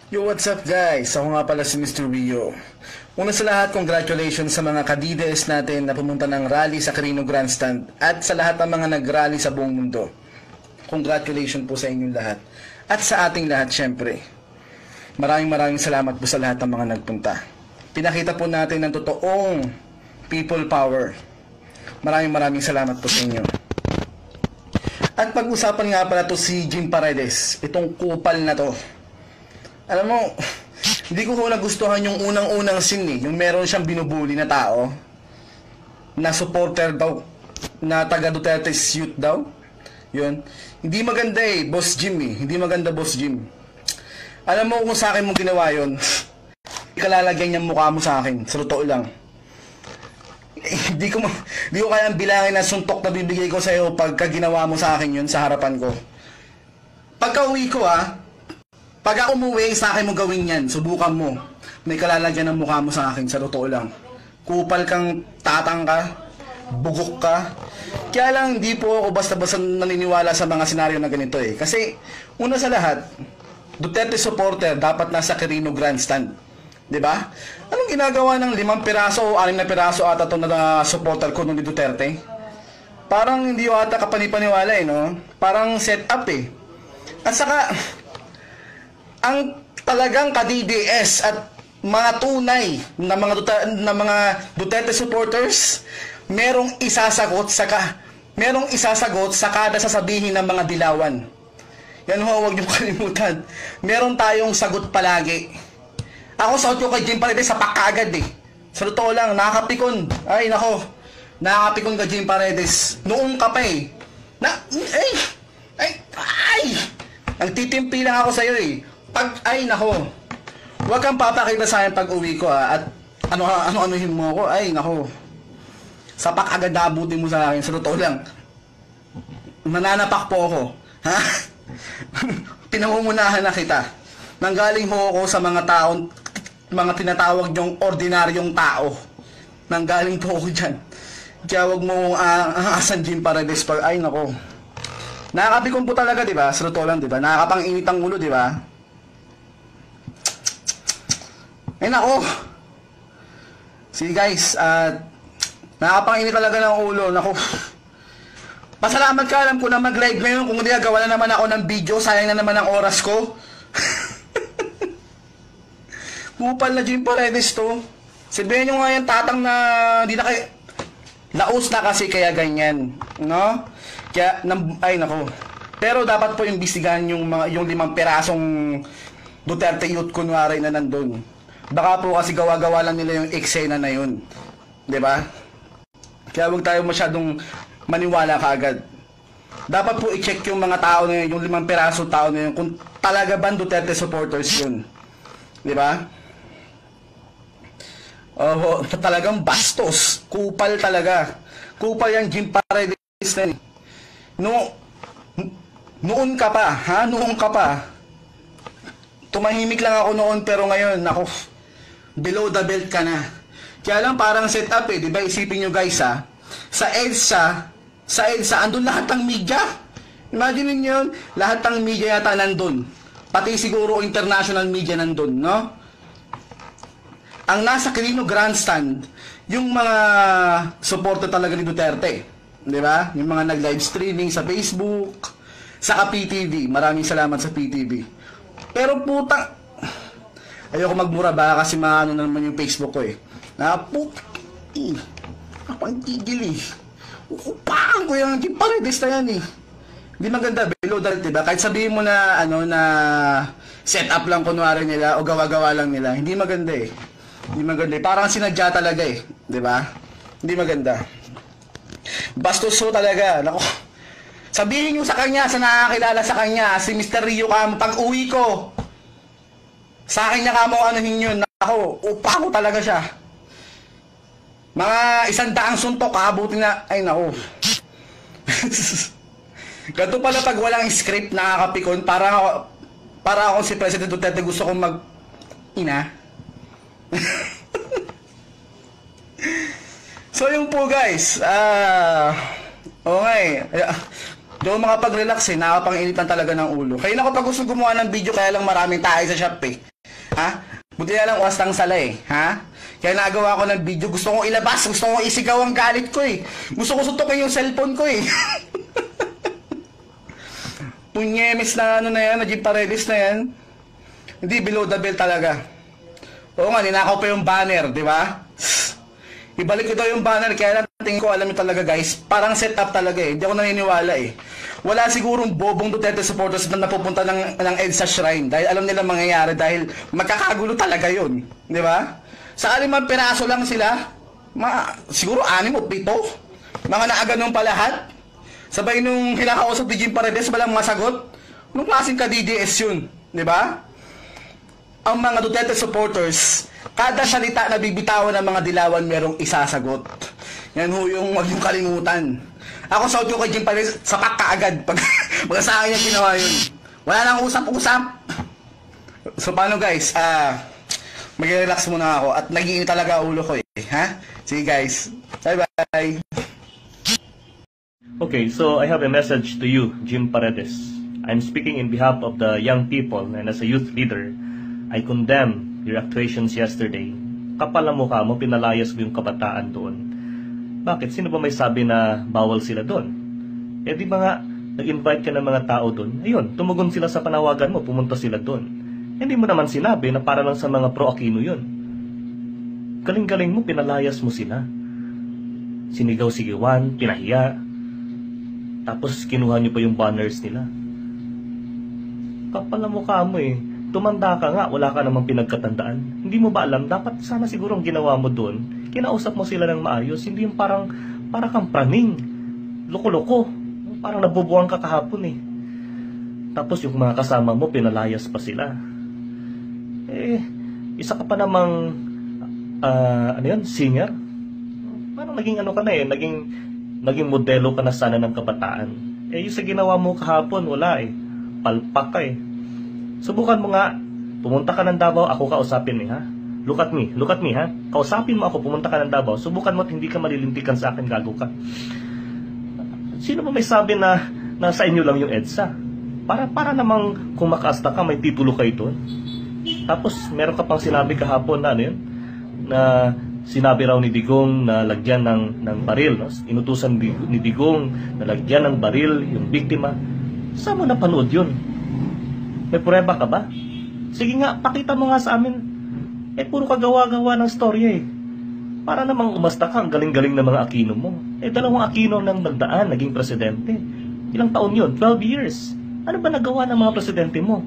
Yo, what's up guys? Ako nga pala si Mr. Rio. Una sa lahat, congratulations sa mga kadides natin na pumunta ng rally sa Quirino Grandstand at sa lahat ng mga nag-rally sa buong mundo. Congratulations po sa inyong lahat. At sa ating lahat syempre. Maraming salamat po sa lahat ng mga nagpunta. Pinakita po natin ng totoong people power. Maraming salamat po sa inyo. At pag-usapan nga pala to si Jim Paredes, itong kupal na to. Alam mo, hindi ko nagustuhan yung unang-unang scene yung meron siyang binubuli na tao na supporter daw na taga Duterte's youth daw. Yun. Hindi maganda Boss Jim Hindi maganda, Boss Jim. Alam mo kung sa akin mo ginawa yun, ikalalagyan niyang mukha mo sa akin. Sa totoo lang. Hindi ko kayang bilangin na suntok na bibigay ko sa'yo pagka ginawa mo sa akin yun sa harapan ko. Pagka uwi ko pag umuwi, sa akin mo gawin yan. Subukan mo. May kalalagyan ng mukha mo sa akin. Sa totoo lang. Kupal kang tatang ka. Bugok ka. Kaya lang, hindi po ako basta-basta naniniwala sa mga senaryo na ganito Kasi, una sa lahat, Duterte supporter dapat nasa Quirino Grandstand. Diba? Anong ginagawa ng 5 piraso o 6 na piraso ata ito na supporter ko nung ni Duterte? Parang hindi yung ata kapanipaniwala no? Parang set up At saka, ang talagang ka-DDS at mga tunay na mga Duterte supporters, merong isasagot sa kada sasabihin ng mga dilawan. Yan huwag niyo kalimutan. Meron tayong sagot palagi. Ako sagot ko kay Jim Paredes sa pakagad Sa totoo lang, nakakapikon. Ay nako, nakakapikon ka Jim Paredes. Noong ka pa Nagtitimpi lang ako sa'yo ay nako, huwag kang papakita sa akin pag uwi ko at ano-anuhin mo ako, ay nako, sapak agad na abutin mo sa akin. Sa totoo lang, mananapak po ako, ha? Pinangungunahan na kita. Nanggaling ho ako sa mga taon, mga tinatawag niyong ordinaryong tao. Nanggaling po ako dyan. Kaya huwag mo asan Jim Paredes pag, ay nako, nakakapikon po talaga, diba? Sa totoo lang, diba? Nakakapang-init ang ulo, diba? Ay nako. Sige guys, nakakapanginit talaga ng ulo. Nako. Pasalamat ka, alam ko na mag-live ngayon. Kung hindi, gawa na naman ako ng video. Sayang na naman ang oras ko. Kupal na Jim Paredes to. Sabihin nyo nga yan, tatang na di na kayo laos na kasi kaya ganyan, no? Kaya, ay nako. Pero dapat po imbestigahan yung 5 pirasong Duterte youth kunwari na nandun. Baka po kasi gawa-gawa lang nila yung eksena na yun. Diba? Kaya huwag tayo masyadong maniwala kaagad. Dapat po i-check yung mga tao na yun, yung 5 piraso tao na yun, kung talaga ba Duterte supporters yun. Diba? Talagang bastos. Kupal talaga. Kupal yung Jim Paredes na yun. Noon ka pa, ha? Noon ka pa. Tumahimik lang ako noon, pero ngayon, ako, below the belt ka na. Kaya lang parang set up diba? Isipin nyo guys sa EDSA, andun lahat ng media. Imagine niyo yun, lahat ng media yata nandun. Pati siguro international media nandun, no? Ang nasa Quirino Grandstand, yung mga supporter talaga ni Duterte. Diba? Yung mga nag-live streaming sa Facebook, sa PTV. Maraming salamat sa PTV. Pero putang, ayoko magmura ba kasi maano na naman yung Facebook ko Kapang tigil Upakan ko yung Jim Paredes na yan Hindi maganda, below the belt, diba? Kahit sabihin mo na, na set up lang kunwari nila o gawa-gawa lang nila. Hindi maganda Hindi maganda Parang sinadya talaga diba? Hindi maganda. Bastos talaga. Naku. Sabihin nyo sa kanya, sa nakakilala sa kanya, si Mr. Rio ka, pag uwi ko, sa akin niya ka mo anuhin yun. Ako, upa ko talaga siya. Mga 100 suntok, kabuti na, ay nako. Ganito pala pag walang script, nakakapikon, para ako si President Duterte gusto kong ina. So yun po guys, okay. Doon makapag-relax nakapang-initan talaga ng ulo. Kaya na ko pag gusto gumawa ng video, kaya lang maraming tayo sa shop Ha? Buti na lang oras ng sala eh, ha? Kaya nagawa ko ng video, gusto kong ilabas, gusto kong isigaw ang galit ko eh. Gusto ko suntukin yung cellphone ko eh. Punyemes na ano na yan, na Jim Paredes na yan. Hindi, below the belt talaga. Oo nga, ninakaw pa yung banner, di ba? Ibalik ko daw yung banner, kaya lang tingin ko, alam niyo talaga guys, parang set up talaga eh. Hindi ako naniniwala eh. Wala sigurong bobong Duterte supporters na napupunta ng EDSA Shrine dahil alam nila mangyayari dahil magkakagulo talaga yun. Di ba? Sa alimang piraso lang sila, siguro 6 o 7. Mga naaganong pa lahat. Sabay nung hinakausap ni Jim Paredes, walang masagot. Nung klaseng ka-DDS yun. Di ba? Ang mga Duterte supporters, kada salita na bibitawan ng mga dilawan merong isasagot. Yan ho yung wag yung kalimutan. Ako sa audio kay Jim Paredes, sapak ka agad pag sa akin yung ginawa yun. Wala nang usap-usap. So paano guys? Mag-relax muna ako at nag-iinit talaga ulo ko eh. Ha? Sige guys. Bye-bye. Okay, so I have a message to you, Jim Paredes. I'm speaking in behalf of the young people and as a youth leader, I condemn your actuations yesterday. Kapal ang mukha mo, pinalayas mo yung kabataan doon. Bakit? Sino ba may sabi na bawal sila doon? Eh di ba nga, nag-invite ka ng mga tao doon? Ayun, tumugon sila sa panawagan mo, pumunta sila doon. Hindi mo naman sinabi na para lang sa mga pro-Aquino yun. Galing-galing mo, pinalayas mo sila. Sinigaw-sigawan, pinahiya. Tapos kinuha niyo pa yung banners nila. Kapal ang mukha mo eh. Tumanda ka nga, wala ka namang pinagkatandaan. Hindi mo ba alam, dapat sana siguro ang ginawa mo doon, kinausap mo sila ng maayos, hindi yung parang kang praning, loko-loko, parang nabubuang ka kahapon eh. Tapos yung mga kasama mo, pinalayas pa sila. Eh, isa ka pa namang, singer? Parang naging ano ka na eh, naging modelo ka na sana ng kabataan. Eh, yung sa ginawa mo kahapon, wala eh. Palpak ka eh. Subukan mo nga, pumunta ka ng Davao, ako kausapin eh, ha? Look at me, ha? Kausapin mo ako, pumunta ka ng Davao, subukan mo at hindi ka malilintikan sa akin, gago ka. Sino ba may sabi na sa inyo lang yung EDSA? Para namang kung makasta ka, may titulo kayo doon. Tapos, meron ka pang sinabi kahapon na ano yun? Na sinabi raw ni Digong na lagyan ng baril, no? Inutusan ni Digong na lagyan ng baril yung biktima. Saan mo napanood yun? May prueba ka ba? Sige nga, pakita mo nga sa amin. Eh, puro kagawa-gawa ng storya eh. Para namang umasta ka, ang galing-galing ng mga Aquino mo. Eh, 2 Aquino nang nagdaan, naging presidente. Ilang taon yun? 12 years. Ano ba nagawa ng mga presidente mo?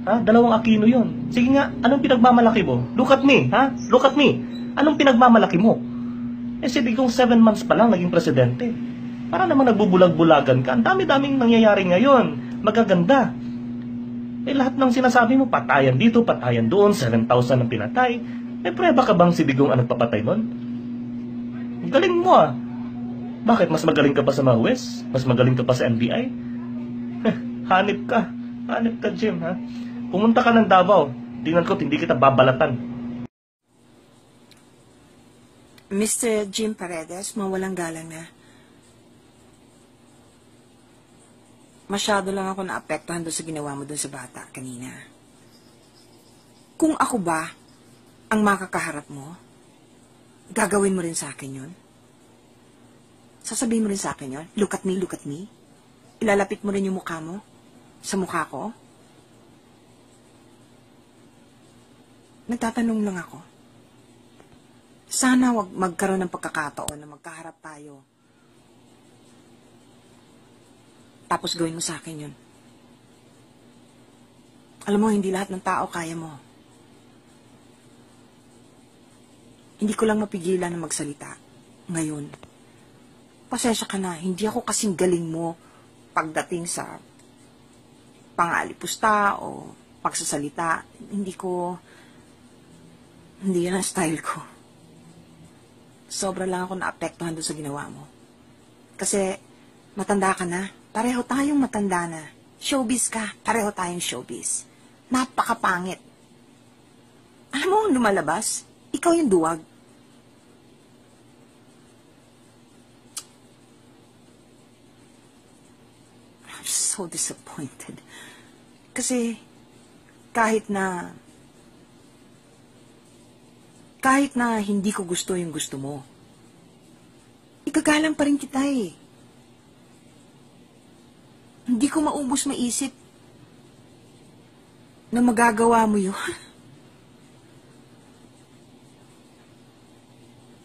Ha? 2 Aquino yun. Sige nga, anong pinagmamalaki mo? Look at me, ha? Look at me. Anong pinagmamalaki mo? Eh, si Digong 7 months pa lang naging presidente. Para namang nagbubulag-bulagan ka. Ang dami-daming nangyayari ngayon. Magaganda. Eh, lahat ng sinasabi mo, patayan dito, patayan doon, 7,000 ang pinatay. May prueba ka bang si Digong ang nagpapatay nun? Galing mo ah. Bakit? Mas magaling ka pa sa mga West? Mas magaling ka pa sa NBI? Hanip ka. Hanip ka, Jim, ha? Pumunta ka ng Davao. Tingnan ko, hindi kita babalatan. Mr. Jim Paredes, mawalang galang na. Masyado lang ako naapektuhan doon sa ginawa mo doon sa bata kanina. Kung ako ba ang makakaharap mo, gagawin mo rin sa akin yun? Sasabihin mo rin sa akin yun? Look at me, look at me? Ilalapit mo rin yung mukha mo sa mukha ko? Nagtatanong lang ako. Sana wag magkaroon ng pagkakataon na magkaharap tayo. Tapos gawin mo sa akin yun. Alam mo, hindi lahat ng tao kaya mo. Hindi ko lang mapigilan na magsalita. Ngayon. Pasensya ka na, hindi ako kasing galing mo pagdating sa pangalipusta o pagsasalita. Hindi yan ang style ko. Sobra lang ako naapektuhan doon sa ginawa mo. Kasi matanda ka na. Pareho tayong matanda na. Showbiz ka. Pareho tayong showbiz. Napakapangit. Alam mo ang lumalabas? Ikaw yung duwag. I'm so disappointed. Kasi kahit na Kahit na hindi ko gusto yung gusto mo, igagalang pa rin kita eh. Hindi ko maubos maisip na magagawa mo yun.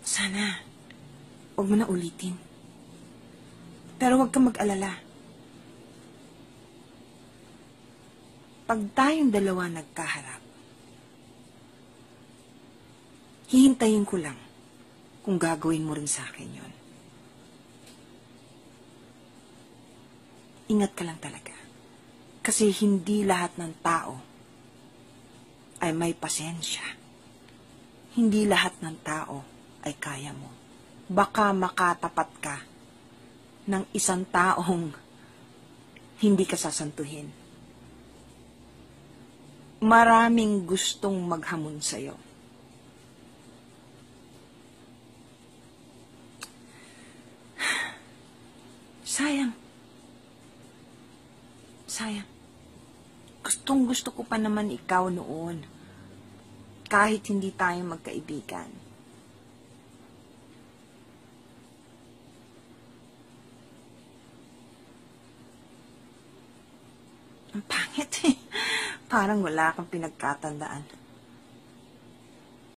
Sana, huwag mo na ulitin. Pero huwag kang mag-alala. Pag tayong dalawa nagkaharap, hihintayin ko lang kung gagawin mo rin sa akin yun. Ingat ka lang talaga. Kasi hindi lahat ng tao ay may pasensya. Hindi lahat ng tao ay kaya mo. Baka makatapat ka ng isang taong hindi ka sasantuhin. Maraming gustong maghamon sa'yo. Sayang. Gustong-gusto ko pa naman ikaw noon. Kahit hindi tayo magkaibigan. Ang pangit eh. Parang wala kang pinagkatandaan.